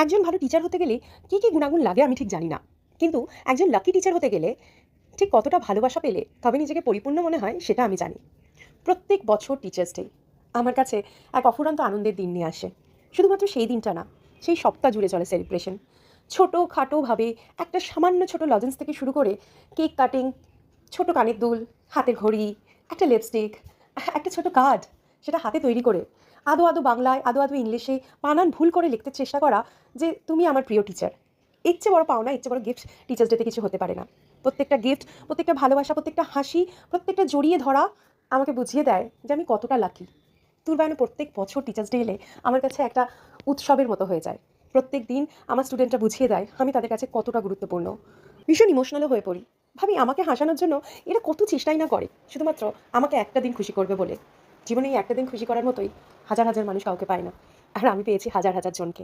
একজন ভালো টিচার হতে গেলে কী কী গুণাগুণ লাগে আমি ঠিক জানি না, কিন্তু একজন লাকি টিচার হতে গেলে ঠিক কতটা ভালোবাসা পেলে তবে নিজেকে পরিপূর্ণ মনে হয় সেটা আমি জানি। প্রত্যেক বছর টিচার্স ডে আমার কাছে এক অফুরন্ত আনন্দের দিন নিয়ে আসে। শুধুমাত্র সেই দিনটা না, সেই সপ্তাহ জুড়ে চলে সেলিব্রেশন। ছোটো খাটোভাবে একটা সামান্য ছোট লজেন্স থেকে শুরু করে কেক কাটিং, ছোট কানের দুল, হাতের ঘড়ি, একটা লিপস্টিক, একটা ছোট কার্ড, সেটা হাতে তৈরি করে আদো আদো বাংলায় আদো আদো ইংলিশে বানান ভুল করে লিখতে চেষ্টা করা যে তুমি আমার প্রিয় টিচার। এর চেয়ে বড় পাওনা, এর চেয়ে বড় গিফট টিচার্স ডেতে কিছু হতে পারে না। প্রত্যেকটা গিফট, প্রত্যেকটা ভালোবাসা, প্রত্যেকটা হাসি, প্রত্যেকটা জড়িয়ে ধরা আমাকে বুঝিয়ে দেয় যে আমি কতটা লাকি। তুলবায়নে প্রত্যেক বছর টিচার্স ডে এলে আমার কাছে একটা উৎসবের মতো হয়ে যায়। প্রত্যেক দিন আমার স্টুডেন্টরা বুঝিয়ে দেয় আমি তাদের কাছে কতটা গুরুত্বপূর্ণ। ভীষণ ইমোশনালও হয়ে পড়ি। ভাবি আমাকে হাসানোর জন্য এরা কত চেষ্টাই না করে, শুধুমাত্র আমাকে একটা দিন খুশি করবে বলে। জীবনে এই একটা দিন খুশি করার মতোই হাজার হাজার মানুষ কাউকে পায় না, আর আমি পেয়েছি হাজার হাজার জনকে।